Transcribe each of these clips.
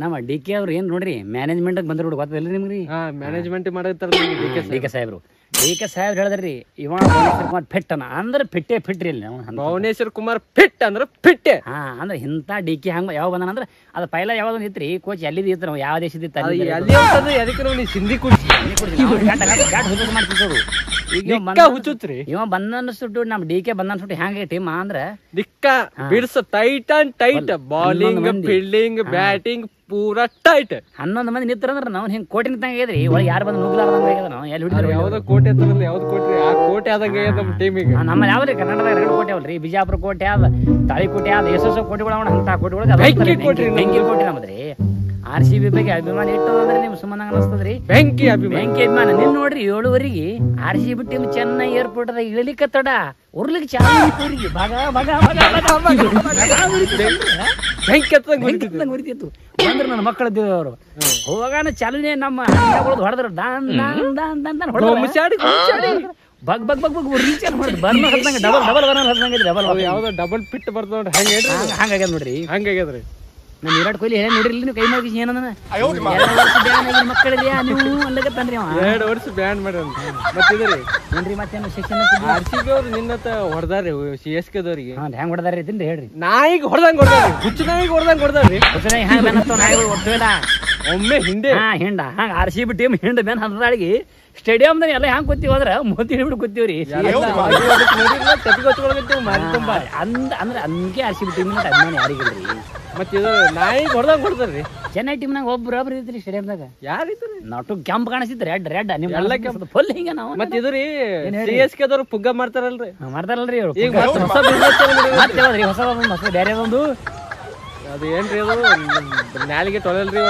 ನಮ್ಮ D K ಅವ್ರು ಏನ್ ನೋಡ್ರಿ ಮ್ಯಾನೇಜ್ಮೆಂಟ್ ಬಂದ್ರು ಗೊತ್ತಿಲ್ಲ ನಿಮ್ಗೆ ಮ್ಯಾನೇಜ್ಮೆಂಟ್ ಮಾಡತ್ತಾರ ಡಿ ಕೆ ಸಾಹೇಬ್ರು ಹೇಳಿದ್ರಿ ಇವ ಭುವನೇಶ್ವರ್ ಕುಮಾರ್ ಫಿಟ್ಟನ ಅಂದ್ರೆ ಫಿಟ್ಟೇ ಇಲ್ಲಿ ಭುವನೇಶ್ವರ್ ಕುಮಾರ್ ಫಿಟ್ ಅಂದ್ರೆ ಫಿಟ್ಟೆ ಅಂದ್ರೆ ಇಂಥ ಡಿ ಕೆ ಹಂಗ ಯಾವ ಬಂದನ ಅಂದ್ರೆ ಅದು ಪೈಲ ಯಾವ್ದು ಇತ್ರಿ ಕೋಚ್ ಎಲ್ಲಿದ್ ಇತ್ತು ನಾವು ಯಾವ ದೇಶದ ಸಿಂಧಿ ಹುಚ್ಚುತ್ರಿ ಇವ ಬಂದ ಸುಟ್ಟು ನಮ್ ಡಿ ಕೆ ಬಂದ ಸುಟ್ಟು ಹೆಂಗ ಟೀಮ್ ಅಂದ್ರ ದಿಕ್ಕ ಬಿಡ್ಸ tight and tight bowling fielding batting ಪೂರಾ ಟೈಟ್ 11 ಮಂದಿ ನಿಂತ್ರಂದ್ರ ನಾವ್ ಹಿಂಗ್ ಕೋಟಿ ನಿಂತಂಗ ಆಗಿದ್ರಿ ಒಳಗೆ ಯಾರು ಬಂದು ನುಗ್ಲಾರ್ದಂಗ ನಾವು ಎಲ್ಲಿ ಹಿಡಿದ್ರು ಯಾವ್ದೋ ಕೋಟೆ ಹತ್ರಲ್ಲ ಯಾವ್ದು ಕೋಟೆ ಆ ಕೋಟೆ ಆದಂಗ ನಮ್ಮ ಟೀಮಿಗೆ ನಮ್ಮ ಯಾವ್ರಿ ಕರ್ನಾಟಕದಾಗ 2 ಕೋಟೆ ಅವಲ್ರಿ ಬಿಜಾಪುರ ಕೋಟೆ ಆದ ತಾಳಿಕೋಟೆ ಆದ ಎಷ್ಟೋ ಕೋಟೆಗಳು ಅಂತ ಕೋಟೆಗಳು ಬೆಂಕಿ ಕೋಟೆ ನಮ್ಮದ್ರಿ RCB ಬಗ್ಗೆ ಅಭಿಮಾನ ಇಟ್ಟದಂದ್ರೆ ನಿಮ್ ಸುಮ್ಮನೆ ಅನಸ್ತದ್ರಿ ಬೆಂಕಿ ಅಭಿಮಾನ ನಿನ್ ನೋಡ್ರಿ 7ವರೆಗೆ RCB ಟೀಮ್ ಚೆನ್ನೈ ಏರ್ಪೋರ್ಟ್ ದಾಗ ಇಳಿಲಿಕ್ಕೆ ತಡ ಉರ್ಲಿಕ್ಕೆ ಚಾಲಿ ಉರಿತಿತ್ತು ಬಂದ್ರ ನನ್ನ ಮಕ್ಕಳದ್ದು ಅವರು ಹೋಗಾನ ಚಾಲನೆ ನಮ್ಮ ಹೊಡೆದ್ರು ದಾನ್ ದಾನ್ ದಾನ್ ದಾನ್ ಬಗ್ ಬಗ್ ಬಗ್ ಬಗ್ ರೀಚ್ ಮಾಡಿದ್ ಬರ್ನ ಹತ್ತಂಗ ಡಬಲ್ ಡಬಲ್ ಯಾವ್ದೋ ಡಬಲ್ ಪಿಟ್ ಬರ್ತ ನೋಡ್ರಿ ಹಂಗಾಗ್ಯದ ನೋಡ್ರಿ ಹಂಗಾಗ್ಯದ್ರಿ ನಮ್ಮ ವಿರಾಟ್ ಕೊಹ್ಲಿ ಏನ್ ನೋಡಿರ್ಲಿ ನೀವು ಕೈ ಮಾಡಿ ಏನಂದ 2 ವರ್ಷ ಬ್ಯಾನ್ ಆಗಿ ಮಕ್ಕಳಿದ್ಯಾ ನೀವು ಅಲ್ಲಗತ್ತನ್ರಿ ಅವ 2 ವರ್ಷ ಬ್ಯಾನ್ ಮಾಡ್ರಿ ಮತ್ತಿದ್ರಿ ಏನ್ರಿ ಮತ್ತೇನು ಸೆಕ್ಷನ್ RCB ಅವ್ರು ನಿನ್ನತ್ತ ಹೊಡೆದಾರಿ CSK ದವರಿಗೆ ಹೆಂಗ್ ಹೊಡೆದಾರಿ ತಿಂದ್ರಿ ಹೇಳ್ರಿ ನಾಯಿಗೆ ಹೊಡೆದಂಗ್ ಹುಚ್ಚು ನಾಯಿಗೆ ಹೊಡೆದಾರಿ ಹುಚ್ಚನಾಯಿ ಹ್ಯಾಂಗ ಬ್ಯಾನ್ ಹತ್ತವ ನಾಯಿಗಳು ಒಟ್ಟಬೇಡ ಒಮ್ಮೆ ಹಿಂದೆ ಹಿಂಡ ಹಂಗ RCB ಟೀಮ್ ಹಿಂಡ ಬ್ಯಾನ್ ಹತ್ತದಾಳಿಗೆ ಸ್ಟೇಡಿಯಂದಾಗ ಎಲ್ಲ ಹ್ಯಾಂಗ ಕೂತೀವಿ ಹೋದ್ರ ಮೋತಿ ಹಿಡಿದು ಕೂತೀವ್ರಿ ಅಂದ್ರೆ ಅಂಕೆ RCB ಟೀಮ್ ಅಭಿಮಾನ ಯಾರಿಗಿಲ್ರಿ ಮತ್ತೆ ಇದು ನಾಯಿಗೆ ಹೊಡೆದಾರಿ ಚೆನ್ನೈ ಟೀಮ್ನಾಗ ಒಬ್ರು ಇದ್ರಿ ಸ್ಟೇಡಿಯಂದಾಗ ಯಾರಿದ್ರಿ ನಾಟು ಕೆಂಪ್ ಕಾಣಿಸಿತ್ತು ರೆಡ್ ನಿಮ್ ಎಲ್ಲ ಕೆಂಪ್ ಫುಲ್ ಹಿಂಗ ನಾವು ಮತ್ತೆ ಇದ್ರಿ CSK ದವ್ರು ಪುಗ್ಗ ಮಾಡ್ತಾರಲ್ರಿ ಇವ್ರು ಈಗ ಹೊಸ ಬೇರೆ ಒಂದು ಅದು ಏನ್ರಿ ಅದು ನಾಲಿಗೆ ತೊಳಲ್ರಿ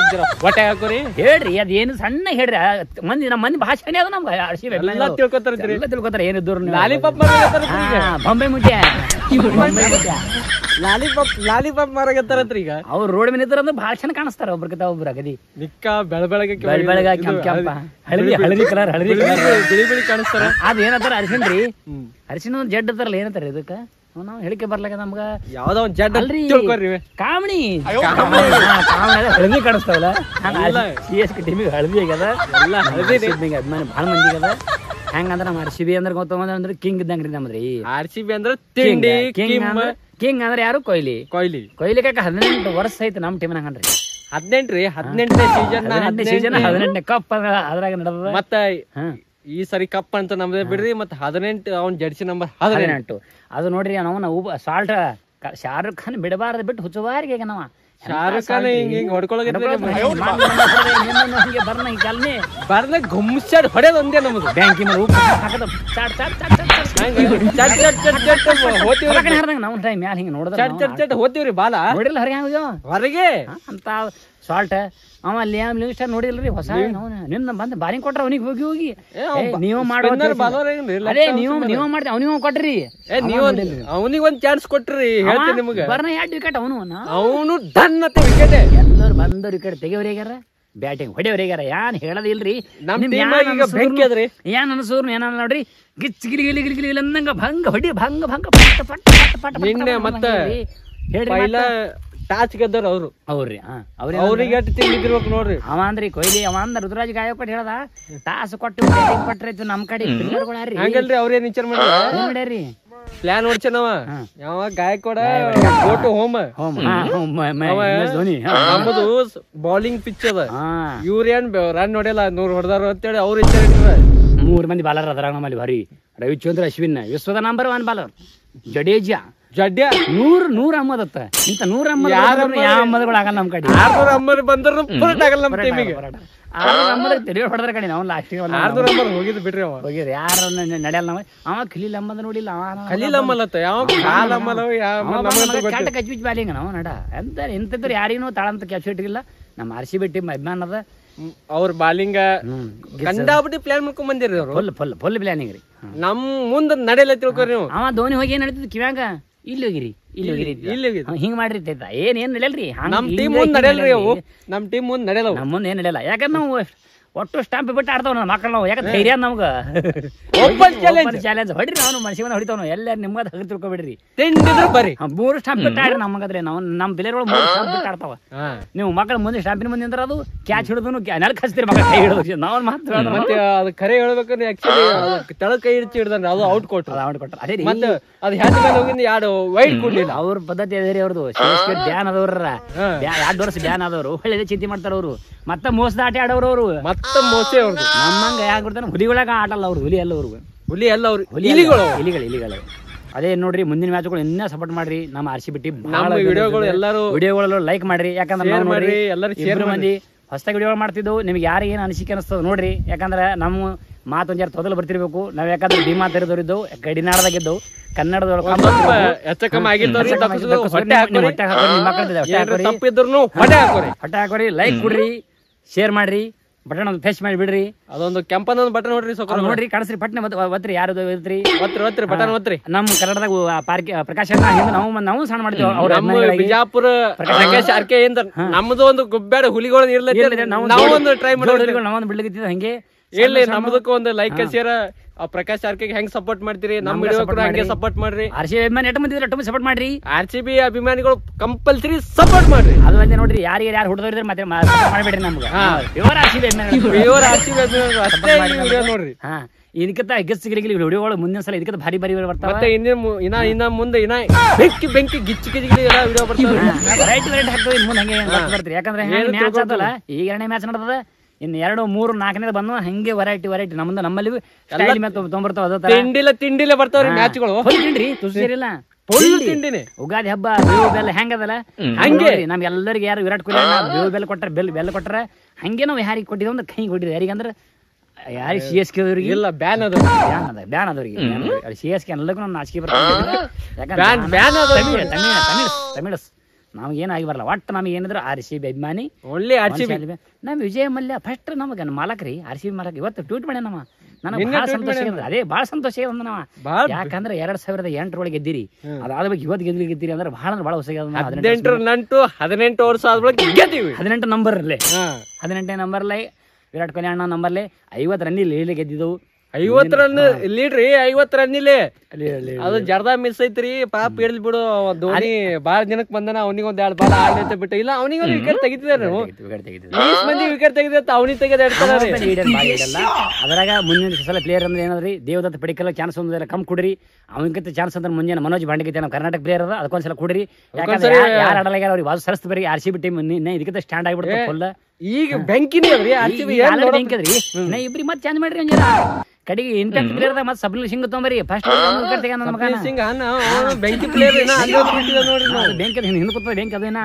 ಹೊಟ್ಟೆ ಹಾಕೋರಿ ಹೇಳ್ರಿ ಅದೇನು ಸಣ್ಣ ಹೇಳ್ರಿ ಮಂದಿ ನಮ್ಮ ಮಂದಿ ಭಾಷೆ ಅದ ನಮ್ಗೆ ಎಲ್ಲ ತಿಳ್ಕೊತಾರ ಎಲ್ಲ ತಿಳ್ಕೊತಾರ ಏನಿದ್ರು ಲಾಲಿಪಾಪ್ ಬಾಂಬೆ ಮುಟ್ಯ ಲಾಲಿಪಾಪ್ ಮಾರಾಗತ್ತಾರತ್ರಿ ಈಗ ಅವ್ರು ರೋಡ್ ಮೇಲೆ ಇದ್ರ ಅಂದ್ರೆ ಭಾಳ ಚೆನ್ನ ಕಾಣಿಸ್ತಾರ ಒಬ್ರಕಿಂತ ಒಬ್ರು ಅಗದಿ ನಿಕ್ಕ ಬೆಳಬೆಳಗ್ಗೆ ಕೆಂಪ ಹಳದಿ ಕಲರ್ ಬಿಳಿ ಕಾಣಿಸ್ತಾರ ಅದ್ ಏನಂತಾರ ಅರಿಶಿನ ಒಂದ್ ಜಡ್ ಅಂತಾರಲ್ಲ ಏನಂತಾರ ಇದಕ್ಕ ನಾವ್ ಹೇಳಿಕೆ ಬರ್ಲಾಗ ನಮ್ಗ ಯಾವ್ದೋ ಒಂದ್ ಜಡ್ ಅಲ್ರಿ ಕಾಮಣಿ ಹಳದಿ ಕಾಣಿಸ್ತಾವಲ್ಲ CSK ಟೀಮಿಗೆ ಹಳದಿ ಆಗ್ಯದ ಎಲ್ಲ ಹಳದಿ ಅಭಿಮಾನಿ ಭಾಳ ಮಂದಿ ಆಗ್ಯದ ಹೆಂಗಂದ್ರ ನಮ್ಮ RCB ಅಂದ್ರೆ ಗೊತ್ತಂದ್ರೆ ಕಿಂಗ್ ಇದ್ದಂಗ್ರಿ ನಮ್ದ್ರಿ RCB ಅಂದ್ರೆ ತಿಂಡಿ ಕಿಂಗ್ ಅಂದ್ರೆ ಯಾರು ಕೊಹ್ಲಿ ಕಾಕ 18 ವರ್ಷ ಐತಿ ನಮ್ ಟೀಮ್ ಹಂಗನ್ರಿ 18ನೇ ಸೀಸನ್ 18ನೇ ಕಪ್ ಅದ್ರಾಗ ನಡೆದ ಮತ್ತ ಈ ಸರಿ ಕಪ್ ಅಂತ ನಮ್ದೇ ಬಿಡ್ರಿ ಮತ್ತ 18 ಅವ್ನ ಜರ್ಸಿ ನಂಬರ್ 18 ಅದು ನೋಡ್ರಿ ನಾವು ಸಾಲ್ಟ್ ಶಾರುಖ್ ಖಾನ್ ಬಿಡಬಾರ್ದು ಬಿಟ್ಟು ಹುಚ್ಚುವಾರಿಗೆ ನಾವ ಶಾರುಖ್ ಖಾನ್ ಹಿಂಗ್ ಬರ್ನ ಗುಮ್ಸಾಡ್ ಹೊಡೆದ ಒಂದೇ ನಮ್ದು ಬ್ಯಾಂಕಿ ಮೇಲೆ ಉಪ್ಪು ಹಾಕದ ನಾವು ಟೈಮ್ ಮ್ಯಾಲ ಹಿಂಗ ನೋಡಿದ್ರೆ ಹೋಗ್ತೀವ್ರಿ ಬಾಲ ನೋಡಿಲ್ಲ ಹೊರಗೆ ಅಂತ ಸಾಲ್ಟ್ ಅವ ಲಿಯಾಮ್ ಲಿವಿಂಗ್ಸ್ಟನ್ ನೋಡಿಲ್ರಿ ಹೊಸ ನಿನ್ನ ಬಂದ್ ಬಾರಿಂಗ್ ಕೊಟ್ರ ಅವನಿಗೆ ಹೋಗಿ ನೀವು ಮಾಡೋ ನೀವು ಮಾಡ್ತೀವಿ ಅವನಿಗೆ ಕೊಟ್ರಿ ಅವನಿಗೆ ಒಂದ್ ಚಾನ್ಸ್ ಕೊಟ್ರಿ ಹೇಳ್ತೀನಿ ನಿಮ್ಗೆ ಬರ್ನ 2 ವಿಕೆಟ್ ಅವನು ಡನ್ನತ್ತೆ ವಿಕೆಟ್ ಎಲ್ಲರೂ ಬಂದವ್ರು ವಿಕೆಟ್ ತೆಗೆಯವ್ರಿಗಾರ ಬ್ಯಾಟಿಂಗ್ ಹೊಡೆಯವ್ರಿಗಾರ ಏನ್ ಹೇಳೋದಿಲ್ರಿ ಏನ್ ಅನ್ಸೂರ್ ಏನ ನೋಡ್ರಿ ಗಿಚ್ ಗಿಲಿ ಗಿಲಿ ಗಿಲಿ ಗಿಲಿ ಅಂದಂಗ ಭಂಗ ಹೊಡಿ ಭಂಗ ಭಂಗ ನಿನ್ನೆ ಮತ್ತ ಟಾಚ್ ಗೆದ್ದವ್ರು ಅವ್ರು ಅವ್ರಿ ಅವ್ರಿಗೆ ಎಷ್ಟು ತಿಂದಿರ್ಬೇಕು ನೋಡ್ರಿ ಅವ ಅಂದ್ರಿ ಕೊಹ್ಲಿ ಅವ ಅಂದ ರುದ್ರಾಜ್ ಗಾಯಕ್ವಾಡ್ ಹೇಳ್ದ ಟಾಸ್ ಕೊಟ್ಟು ಬ್ಯಾಟಿಂಗ್ ಕೊಟ್ರೈತಿ ನಮ್ ಕಡೆ ಹಂಗಲ್ರಿ ಅವ್ರೇನ್ ವಿಚಾರ ಮಾಡ್ಯಾರಿ ಪ್ಲಾನ್ ಹೊಡ್ಸನವ ಯಾವ ಗಾಯಕ್ವಾಡ ಫೋಟೋ ಹೋಮ್ ನಮ್ಮದು ಬೌಲಿಂಗ್ ಪಿಚ್ ಅದ ಇವ್ರೇನ್ ರನ್ ಹೊಡೆಯಲ್ಲ 100 ಹೊಡೆದಾರ ಅಂತೇಳಿ ಅವ್ರ ವಿಚಾರ 3 ಮಂದಿ ಬಾಲರ್ ಅದ್ರಾಗ ನಮ್ಮಲ್ಲಿ ಭಾರಿ ರವಿಚಂದ್ರ ಅಶ್ವಿನ್ ವಿಶ್ವದ ನಂಬರ್ 1 ಬಾಲರ್ ಜಡೇಜಾ 100 ಅಹಮದತ್ತ ಇಂತ 100 ಅಹಮದಗಳು ಆಗಲ್ಲ ನಮ್ ಕಡೆ 600 ಅಹಮದ್ ಬಂದ್ರು ಆಗಲ್ಲ ನಮ್ಮ ಟೀಮಿಗೆ 600 ಅಹಮದ್ ತೆರೆ ಹೊಡೆದ್ರ ಕಡೆ ನಾವು ಲಾಸ್ಟ್ 600 ಅಹಮದ್ ಹೋಗಿದ್ ಬಿಟ್ರಿ ಅವ ಹೋಗಿರಿ ಯಾರು ನಡೆಯಲ್ಲ ನಾವು ಅವ ಖಲೀಲ್ ಅಹಮದ್ ನೋಡಿಲ್ಲ ಖಲೀಲ್ ಅಹಮದ್ ಯಾವ ಕಾಲ್ ಅಹಮದ್ ಕಚ್ಬಿಚ್ ಬಾಲಿಂಗ್ ನಾವು ನಡ ಎಂತ ಎಂತಿದ್ರು ಯಾರಿಗೂ ತಾಳಂತ ಕ್ಯಾಪ್ಚರ್ ಇಲ್ಲ ನಮ್ಮ RCB ಟೀಮ್ ಅಭಿಮಾನ ಅದ ಅವ್ರ ಬಾಲಿಂಗ ಕಂಡಾಬಿಟ್ಟು ಪ್ಲಾನ್ ಮಾಡ್ಕೊಂಡ್ ಬಂದಿರಿ ಅವ್ರು ಫುಲ್ ಪ್ಲಾನಿಂಗ್ ರೀ ನಮ್ ಮುಂದ್ ನಡೆಯಲ್ಲ ತಿಳ್ಕೊರಿ ನೀವು ಅವ ಧೋನಿ ಹೋಗಿ ಏನ್ ನಡೀತಿದ್ ಕಿವ್ಯಾಗ ಇಲ್ಲಿ ಹೋಗಿರಿ ಹಿಂಗ್ ಮಾಡ್ರಿ ಏನ್ ನಡೆಯಲ್ರಿ ನಮ್ ಟೀಮ್ ಮುಂದ್ ನಡೆಯಲ್ರಿ ಅವು ನಮ್ ಟೀಮ್ ಮುಂದ್ ನಡೆಯಲ್ಲ ನಮ್ ಮುಂದ್ ಏನ್ ನಡೆಯಲ್ಲ ಯಾಕಂದ್ರೆ ನಾವು ಒಟ್ಟು ಸ್ಟಾಂಪ್ ಬಿಟ್ಟು ಆಡ್ತಾವ ನನ್ನ ಮಕ್ಕಳು ನಾವು ಯಾಕಂದ್ರೆ ಧೈರ್ಯ ನಮ್ಗ ಓಪನ್ ಚಾಲೆಂಜ್ ಹೊಡ್ರಿ ನಾವು ಮನುಷ್ಯನ ಹೊಡಿತಾವ್ ಎಲ್ಲ ನಿಮ್ಗ ಹಗರ್ ತಿಳ್ಕೊಬಿಡ್ರಿ ತಿಂಡಿದ್ರು ಬರ್ರಿ 3 ಸ್ಟಾಂಪ್ ಬಿಟ್ಟು ಆಡ್ರಿ ನಮಗಾದ್ರೆ ನಾವು ನಮ್ಮ ಪ್ಲೇಯರ್ಗಳು 3 ಸ್ಟಾಂಪ್ ಬಿಟ್ಟು ಆಡ್ತಾವ ನೀವು ಮಕ್ಕಳ ಮುಂದೆ ಸ್ಟಾಂಪಿನ ಮುಂದೆ ಅಂದ್ರೆ ಅದು ಕ್ಯಾಚ್ ಹಿಡಿದು ನೆಲ ಕಚ್ತೀರಿ ಮಕ್ಕಳ ಕೈ ಹಿಡಿದು ನಾವು ಮಾತ್ರ ಮತ್ತೆ ಅದು ಖರೆ ಹೇಳ್ಬೇಕಂದ್ರೆ ಆಕ್ಚುಲಿ ತೆಳ ಕೈ ಹಿಡಿದು ಹಿಡ್ದಂದ್ರೆ ಅದು ಔಟ್ ಕೊಟ್ರು ಅದೇ ರೀ ಮತ್ತೆ ಅದು ಹ್ಯಾಂಡ್ ಮೇಲೆ ಹೋಗಿಂದ ಎರಡು ವೈಟ್ ಕೊಡ್ಲಿಲ್ಲ ಅವ್ರ ಪದ್ಧತಿ ಅದೇ ರೀ ಅವ್ರದ್ದು ಬ್ಯಾನ್ ಆದವ್ರ 2 ವರ್ಷ ಬ್ಯಾನ್ ಆದವರು ಒಳ್ಳೆ ಚಿಂತೆ ಮಾಡ್ತಾರ ಅವ್ರು ಮತ್ತೆ ಮೋಸದ ಆಟ ಆಡೋರು ಅವರು ಮತ್ತೆ ಮೋಸೆ ಅವ್ರದ್ದು ನಮ್ಮಂಗ ಯಾಕೆ ಬಿಡ್ತಾನೆ ಹುಲಿಗಳಾಗ ಆಟಲ್ಲ ಅವ್ರು ಹುಲಿ ಎಲ್ಲ ಅವ್ರು ಹುಲಿ ಎಲ್ಲ ಅವ್ರು ಇಲಿಗಳು ಅದೇ ನೋಡ್ರಿ ಮುಂದಿನ ಮ್ಯಾಚ್ಗಳು ಇನ್ನೂ ಸಪೋರ್ಟ್ ಮಾಡ್ರಿ ನಮ್ಮ RCB ಟೀಮ್ ನಮ್ಮ ವಿಡಿಯೋಗಳು ಎಲ್ಲರೂ ವಿಡಿಯೋಗಳು ಲೈಕ್ ಮಾಡ್ರಿ ಯಾಕಂದ್ರೆ ನಾವು ನೋಡ್ರಿ ಎಲ್ಲರೂ ಶೇರ್ ಮಂದಿ ಹೊಸದಾಗಿ ವಿಡಿಯೋ ಮಾಡ್ತಿದ್ದು ನಿಮ್ಗೆ ಯಾರಿಗೆ ಏನು ಅನಿಸಿಕೆ ಅನಿಸ್ತದ ನೋಡ್ರಿ ಯಾಕಂದ್ರೆ ನಮ್ಮ ಮಾತೊಂದು ಯಾರು ತೊದಲು ಬರ್ತಿರ್ಬೇಕು ನಾವ್ ಯಾಕಂದ್ರೆ ಡಿಮಾ ತೆರೆದವರಿದ್ದು ಗಡಿನಾಡದಾಗಿದ್ದು ಕನ್ನಡದೊಳಗೆ ಹೆಚ್ಚ ಕಮ್ಮಿ ಆಗಿರ್ತಾವ್ರಿ ಹೊಟ್ಟೆ ಹಾಕೋರಿ ಲೈಕ್ ಕೊಡ್ರಿ ಶೇರ್ ಮಾಡ್ರಿ ಬಟನ್ ಒಂದು ಪ್ರೆಸ್ ಮಾಡಿ ಬಿಡ್ರಿ ಅದೊಂದು ಕೆಂಪನ ಬಟನ್ ನೋಡ್ರಿ ನೋಡ್ರಿ ಕಾಣಿಸ್ರಿ ಪಟ್ನೆ ಒತ್ರಿ ಯಾರು ಒತ್ರಿ ಬಟನ್ ಒತ್ರಿ ನಮ್ಮ ಕನ್ನಡದಾಗ ಪ್ರಕಾಶ್ ನಾವು ಸಣ್ಣ ಮಾಡ್ತೀವಿ ಅವ್ರ ಬಿಜಾಪುರ ಪ್ರಕಾಶ್ ಆರ್ಕೆ ಅಂತ ನಮ್ದು ಒಂದು ಗುಬ್ಬ್ಯಾಡ ಹುಲಿಗಳನ್ನ ಇರ್ಲತ್ತಿ ನಾವೊಂದು ಟ್ರೈ ಮಾಡಿ ನಾವೊಂದು ಬಿಡ್ಲಿಕ್ಕೆ ಹಂಗೆ ಇರ್ಲಿ ನಮ್ದಕ್ಕೂ ಒಂದು ಲೈಕ್ ಶೇರ್ ಪ್ರಕಾಶ್ ಆರ್ಕೆಗೆ ಹೆಂಗ್ ಸಪೋರ್ಟ್ ಮಾಡ್ತೀರಿ ನಮ್ಮ ವಿಡಿಯೋ ಕೂಡ ಹಂಗೆ ಸಪೋರ್ಟ್ ಮಾಡ್ರಿ RCB ಅಭಿಮಾನಿ ಎಟ್ಟು ಮಂದಿ ಇದ್ರೆ ಸಪೋರ್ಟ್ ಮಾಡ್ರಿ RCB ಅಭಿಮಾನಿಗಳು ಕಂಪಲ್ಸರಿ ಸಪೋರ್ಟ್ ಮಾಡ್ರಿ ಅದು ಒಂದೇ ನೋಡ್ರಿ ಯಾರು ಹುಡುಗರಿದ್ರೆ ಮತ್ತೆ ಮಾಡ್ಬೇಡ್ರಿ ನಮ್ಗೆ ಪ್ಯೂರ್ RCB ಅಭಿಮಾನಿಗಳು ಅಷ್ಟೇ ವಿಡಿಯೋ ನೋಡ್ರಿ ಇದಕ್ಕಿಂತ ಗಿಚ್ಚಿಗಿಲಿ ವಿಡಿಯೋಗಳು ಮುಂದಿನ ಸಲ ಇದಕ್ಕಿಂತ ಭಾರಿ ಬರ್ತಾವ ಮತ್ತೆ ಇನ್ನ ಮುಂದೆ ಬೆಂಕಿ ಗಿಚ್ಚಿ ಎಲ್ಲ ವಿಡಿಯೋ ಬರ್ತಾವ ವೆರೈಟಿ ಹಾಕ್ತೇವೆ ಮುಂದೆ ಹಂಗೆ ಬರ್ತೀರಿ ಯಾಕಂದ್ರೆ ಮ್ಯಾಚ್ ಆತಲ್ಲ ಈಗ 2ನೇ ಮ್ಯಾಚ್ ನಡೆದ ಇನ್ನು 2, 3, 4ನೇ ಬಂದು ಹಂಗೆ ವೆರೈಟಿ ನಮ್ಮಲ್ಲಿ ತಿಂಡಿಲೆ ಬರ್ತಾವ್ರಿ ಮ್ಯಾಚ್ಗಳು ತಿಂಡ್ರಿ ತುಸಿರಿಲ್ಲ ತಿಂಡಿನೇ ಉಗಾದಿ ಹಬ್ಬ ಬೇವು ಬೆಲ್ಲ ಹೆಂಗದಲ್ಲ ಹಂಗೆ ನಮ್ಗೆಲ್ಲರಿಗೆ ಯಾರು ವಿರಾಟ್ ಕೊಹ್ಲಿ ಬೇವು ಬೆಲ್ಲ ಕೊಟ್ಟಾರ ಬೆಲ್ಲ ಕೊಟ್ಟಾರ ಹಂಗೆ ನಾವು ಯಾರಿಗೆ ಕೊಟ್ಟಿದ್ವಿ ಅಂದ್ರೆ ಕೈ ಕೊಟ್ಟಿದ್ವಿ ಯಾರಿಗಂದ್ರೆ ಯಾರಿಗೆ CSK ಅವ್ರಿಗೆ ಇಲ್ಲ ಬ್ಯಾನ್ ಅದವ್ರಿಗೆ CSK ಎಲ್ಲಕ್ಕೂ ನಾನು ನಾಚಿಕೆ ತಮಿಳಸ್ ನಮ್ಗೆ ಏನಾಗಿ ಬರಲ್ಲ ಒಟ್ಟು ನಮ್ಗೆ ಏನಿದ್ರು RCB ಅಭಿಮಾನಿ ಒಳ್ಳೆ RCB ನಮ್ಮ ವಿಜಯ ಮಲ್ಯ ಫಸ್ಟ್ ನಮಗೆ ಮಾಲಕ್ರಿ RCB ಮಾಲಕ್ ಇವತ್ತು ಟ್ವೀಟ್ ಮಾಡಿ ನಮ್ಮ ನನಗೆ ಬಹಳ ಸಂತೋಷ ಅದೇ ಬಹಳ ಸಂತೋಷ ಅಂದ ನಾವ ಯಾಕಂದ್ರೆ 2008 ಒಳಗೆ ಗೆದ್ದಿರಿ ಅದಾದ ಇವತ್ತು ಗೆದ್ದಿರಿ ಅಂದ್ರೆ ಬಹಳ ಹೊಸ 18 ವರ್ಷ ಆದ್ಮೇಲೆ ಗೆದ್ದೀವಿ 18 ನಂಬರ್ಲೆ 18ನೇ ನಂಬರ್ಲೆ ವಿರಾಟ್ ಕೊಹ್ಲಿ ಅಣ್ಣ ನಂಬರ್ಲೆ 50 ರನ್ನಿಲ್ಲಿ ಗೆದ್ದಿದ್ದವು 50 ರನ್ ಲೀಡ್ರಿ 50 ರನ್ನಿಲೆ ಅದು ಜರ್ದಾ ಮಿಸ್ ಐತ್ರಿ ಪಾಪ ಇರ್ಲಿ ಬಿಡು ಧೋನಿ ಬಾಳ ದಿನಕ್ ಬಂದನ ಅವನಿಗೊಂದ್ 2 ಬಾಲ್ ಆಡ್ಲೈತೆ ಬಿಟ್ಟು ಇಲ್ಲ ಅವನಿಗೊಂದು ವಿಕೆಟ್ ತೆಗಿತಿದಾರೆ ಮಂದಿ ವಿಕೆಟ್ ತೆಗೆದ ಅವನಿಗೆ ತೆಗೆದ ಅದ್ರಾಗ ಮುಂದಿನ ಸಲ ಪ್ಲೇಯರ್ ಅಂದ್ರೆ ಏನಾದ್ರಿ ದೇವದತ್ತ ಪಡಿಕಲ್ಲ ಚಾನ್ಸ್ ಒಂದಿಲ್ಲ ಕಮ್ ಕೊಡ್ರಿ ಅವನಿಗಿಂತ ಚಾನ್ಸ್ ಅಂದ್ರೆ ಮುಂಜಾನೆ ಮನೋಜ್ ಬಾಂಡಿಗೆ ನಮ್ಮ ಕರ್ನಾಟಕ ಪ್ಲೇಯರ್ ಅದ ಅದಕ್ಕೊಂದ್ಸಲ ಕೊಡ್ರಿ ಯಾಕಂದ್ರೆ ಯಾರು ಆಡಲಾಗ್ಯಾರ ಅವ್ರಿಗೆ ಬಾಜು ಸರಸ್ತು ಬರೀ RCB ಟೀಮ್ ಇದಕ್ಕಿಂತ ಸ್ಟ್ಯಾಂಡ್ ಆಗಿಬಿಡುತ್ತೆ ಫುಲ್ ಈಗ ಬೆಂಕಿನೇ ಅದ್ರಿ ಬೆಂಕಿ ಅದ್ರಿ ಇಬ್ರಿ ಮತ್ತೆ ಚೇಂಜ್ ಮಾಡ್ರಿ ಒಂಜರ ಕಡೆಗೆ ಇಂಪ್ಯಾಕ್ಟ್ ಪ್ಲೇಯರ್ ಮತ್ತೆ ಸಬ್ಲಿಲ್ ಸಿಂಗ್ ತೊಂಬರಿ ಫಸ್ಟ್ ಬೆಂಕಿ ಪ್ಲೇಯರ್ ಬೆಂಕಿ ಹಿಂದ್ ಕೂತ ಬೆಂಕಿ ಅದೇನಾ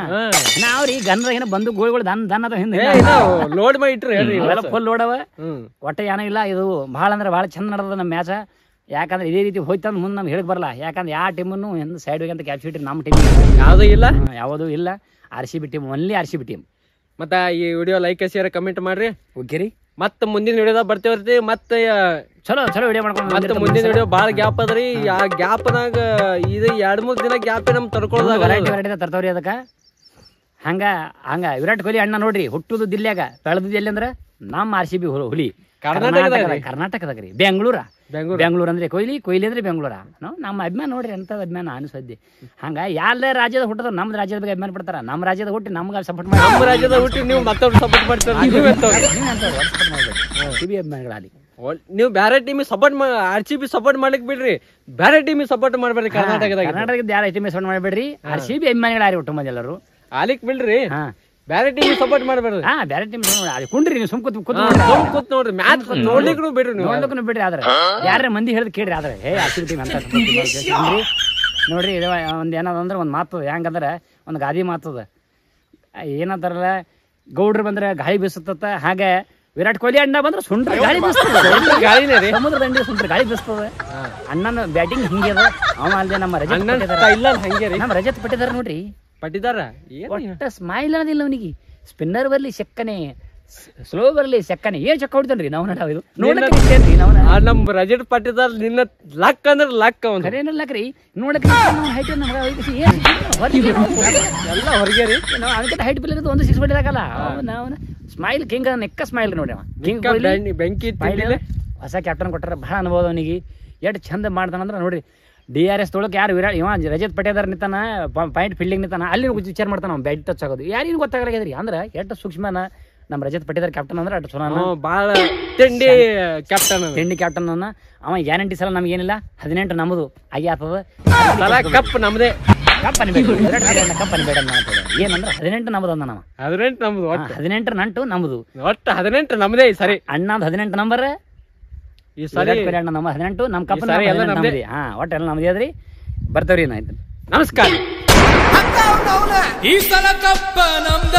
ನಾವ್ರಿ ಗನ್ರ ಏನ ಬಂದು ಗೋಳಿಗಳು ದನ್ ಅದ ಹಿಂದೆ ಲೋಡ್ ಮಾಡಿ ಇಟ್ರಿ ಫುಲ್ ಲೋಡ್ ಅವ ಒಟ್ಟ ಏನೋ ಇಲ್ಲ ಇದು ಭಾಳ ಅಂದ್ರೆ ಭಾಳ ಚಂದ ನಡೆದ ನಮ್ಮ ಮ್ಯಾಚ್ ಯಾಕಂದ್ರೆ ಇದೇ ರೀತಿ ಹೋಯ್ತಂದ್ ಮುಂದೆ ನಮ್ಗೆ ಹೇಳಕ್ ಬರಲ್ಲ ಯಾಕಂದ್ರೆ ಯಾವ ಟೀಮನ್ನು ಎಂದು ಸೈಡ್ ಹೋಗಿ ಅಂತ ಕ್ಯಾಪ್ಚರ್ ನಮ್ಮ ಟೀಮ್ ಯಾವುದೂ ಇಲ್ಲ RCB team only RCB team ಮತ್ತೆ ಈ ವಿಡಿಯೋ ಲೈಕ್ ಶೇರ್ ಕಮೆಂಟ್ ಮಾಡ್ರಿ ಓಕೆ ರೀ ಮತ್ತೆ ಮುಂದಿನ ವಿಡಿಯೋದಾಗ ಬರ್ತೇವ್ರಿ ಮತ್ತೆ ಚಲೋ ವಿಡಿಯೋ ಮಾಡ್ಕೊಂಡು ಮತ್ತೆ ಮುಂದಿನ ವಿಡಿಯೋ ಭಾಳ ಗ್ಯಾಪ್ ಅದ್ರಿ ಆ ಗ್ಯಾಪ್ನಾಗ ಇದು 2-3 ದಿನ ಗ್ಯಾಪ್ ನಮ್ ತರ್ಕೊಳ್ಳೋದಾಗ ವೆರೈಟಿ ತರ್ತಾವ್ರಿ ಅದಕ್ಕ ಹಂಗ ವಿರಾಟ್ ಕೊಹ್ಲಿ ಅಣ್ಣ ನೋಡ್ರಿ ಹುಟ್ಟುದು ದಿಲ್ಲ್ಯಾಗ ಬೆಳೆದಿದ್ದು ಎಲ್ಲಿ ಅಂದ್ರ ನಮ್ಮ RCB ಹುಲಿ ಕರ್ನಾಟಕದಾಗ ರೀ ಬೆಂಗಳೂರು ಅಂದ್ರೆ ಕೊಹ್ಲಿ ಅಂದ್ರೆ ಬೆಂಗಳೂರ ನಮ್ಮ ಅಭಿಮಾನ ನೋಡ್ರಿ ಅಂತದ ಅಭಿಮಾನ ಅನಿಸದ್ದಿ ಹಂಗ ಎಲ್ಲ ರಾಜ್ಯದ ಹುಟ್ಟದ ನಮ್ಮ ರಾಜ್ಯದ ಬಗ್ಗೆ ಅಭಿಮಾನ ಪಡ್ತಾರ ನಮ್ಮ ರಾಜ್ಯದ ಹುಟ್ಟಿ ನಮ್ಗೆ ಸಪೋರ್ಟ್ ಮಾಡಿ ನಮ್ಮ ರಾಜ್ಯದ ಹುಟ್ಟಿ ನೀವು ಮತ್ತೊಬ್ರು ಸಪೋರ್ಟ್ ಮಾಡ್ತೀರ ಅಭಿಮಾನಿಗಳಲ್ಲಿ ನೀವು ಬೇರೆ ಟೀಮಿಗೆ ಸಪೋರ್ಟ್ RCB ಸಪೋರ್ಟ್ ಮಾಡ್ಲಿಕ್ ಬಿಡ್ರಿ ಬೇರೆ ಟೀಮಿಗೆ ಸಪೋರ್ಟ್ ಮಾಡ್ಬೇಡ್ರಿ ಕರ್ನಾಟಕದ ಯಾರ ಟೀಮಿಗೆ ಸಪೋರ್ಟ್ ಮಾಡ್ಬೇಡ್ರಿ RCB ಅಭಿಮಾನಿಗಳು ಯಾರು ಒಟ್ಟು ಮಂದಿ ಎಲ್ಲರೂ ಆಲಿಕ್ ಬಿಡ್ರಿ ಬೇರೆ ಟೀಮ್ ಸಪೋರ್ಟ್ ಮಾಡ್ಬೇಡ್ರಿ ಬೇರೆ ಟೀಮ್ ಕುಂಡ್ರಿ ನೀವು ಸುಮ್ ಕೂತ್ ನೋಡ್ರಿ ಮ್ಯಾಚ್ ನೋಡ್ಲಿಕ್ಕೂ ಬಿಡ್ರಿ ನೋಡ್ಲಿಕ್ಕೂ ಬಿಡ್ರಿ ಆದ್ರೆ ಯಾರ ಮಂದಿ ಹೇಳಿದ್ ಕೇಳ್ರಿ ಆದ್ರೆ RCB ಟೀಮ್ ಅಂತ ನೋಡ್ರಿ ಒಂದ್ ಏನದಂದ್ರೆ ಒಂದ್ ಮಾತು ಹೆಂಗಂದ್ರೆ ಒಂದ್ ಗಾದಿ ಮಾತದ ಏನಂತಾರಲ್ಲ ಗೌಡ್ರು ಬಂದ್ರೆ ಗಾಳಿ ಬೀಸುತ್ತ ಹಾಗೆ ವಿರಾಟ್ ಕೊಹ್ಲಿ ಅಣ್ಣ ಬಂದ್ರೆ ಸುಂಡ್ರ ಗಾಳಿ ಬೀಸ್ತದ ಗಾಳಿನೇ ರೀ ಸಮುದ್ರ ದಂಡಿ ಸುಂಡ್ರ ಗಾಳಿ ಬೀಸ್ತದ ಅಣ್ಣನ ಬ್ಯಾಟಿಂಗ್ ಹಿಂಗೆ ಅದ ಅವ ಅಲ್ಲದೆ ನಮ್ಮ ರಜತ್ ಪಟ್ಟಿದಾರ ನೋಡ್ರಿ ಪಟ್ಟಿದಾರ ಒಟ್ಟ ಸ್ಮೈಲ್ ಅನ್ನೋದಿಲ್ಲ ಅವನಿಗೆ ಸ್ಪಿನ್ನರ್ ಬರ್ಲಿ ಸೆಕ್ಕನೆ ಸ್ಲೋ ಬರ್ಲಿ ಸೆಕ್ಕನೆ ಏನ್ ಚಕ್ಕ ಹೊಡಿತಾನ್ರಿ ನಾವು ನಮ್ ರಜತ್ ಪಟ್ಟಿದಾರ್ ನಿನ್ನ ಲಕ್ ಅಂದ್ರೆ ಲಕ್ ಅವನು ಲಕ್ರಿ ನೋಡಕ್ ಹೈಟ್ ಎಲ್ಲ ಹೊರಗೆ ರೀ ನಾವು ಅದಕ್ಕೆ ಹೈಟ್ ಬಿಲ್ ಒಂದು 6 ಹೊಡಿದಾಗಲ್ಲ ನಾವು ಸ್ಮೈಲ್ ಕಿಂಗ್ ನೆಕ್ಕ ಸ್ಮೈಲ್ ನೋಡಿ ಅವ ಕಿಂಗ್ ಬೆಂಕಿ ಹೊಸ ಕ್ಯಾಪ್ಟನ್ ಕೊಟ್ಟಾರ ಭಾಳ ಅನುಭವ ಅವನಿಗೆ ಎಷ್ಟು ಚಂದ ಮಾಡ್ತಾನಂದ್ರೆ ನೋಡ್ರಿ DRS ತೊಳಕ್ಕೆ ಯಾರು ವಿರಾಟ್ ಇವ ರಜತ್ ಪಟೇದಾರ್ ನಿಂತಾನ ಪಾಯಿಂಟ್ ಫೀಲ್ಡಿಂಗ್ ನಿಂತಾನ ಅಲ್ಲಿ ವಿಚಾರ ಮಾಡ್ತಾನ ಅವ್ನು ಬ್ಯಾಟ್ ಟಚ್ ಆಗೋದು ಯಾರಿಗೂ ಗೊತ್ತಾಗಲಾಗ್ಯದ್ರಿ ಅಂದ್ರೆ ಎಷ್ಟು ಸೂಕ್ಷ್ಮನ ನಮ್ಮ ರಜತ್ ಪಟೇದಾರ್ ಕ್ಯಾಪ್ಟನ್ ಅಂದ್ರೆ ಅಷ್ಟು ಚಲೋ ಭಾಳ ತಿಂಡಿ ಕ್ಯಾಪ್ಟನ್ ಅವ ಗ್ಯಾರಂಟಿ ಸಲ ನಮ್ಗೇನಿಲ್ಲ 18 ನಮ್ಮದು ಆಗಿ ಆಗ್ತದ ಕಪ್ ನಮ್ದೇ ಕಪ್ ಅನ್ಬೇಕು ಕಪ್ ಅನ್ಬೇಡ ಏನಂದ್ರೆ 18 ನಮ್ಮದು ಅಂದ ನಾವು 18 ನಮ್ದು 18 ನಂಟು ನಮ್ಮದು ಒಟ್ಟು 18 ನಮ್ದೇ ಸರಿ ಅಣ್ಣಂದು 18 ನಂಬರ್ ಈ ಸರಿ ನಮ್ಮ 18 ನಮ್ಮ ಕಪ್ ನಮ್ದೇ ಒಟ್ಟು ಎಲ್ಲ ನಮ್ದೇ ಅದ್ರಿ ಬರ್ತವ್ರಿ ಏನಾಯ್ತು ನಮಸ್ಕಾರ ಈ ಸಲ ಕಪ್ಪ ನಮ್ದ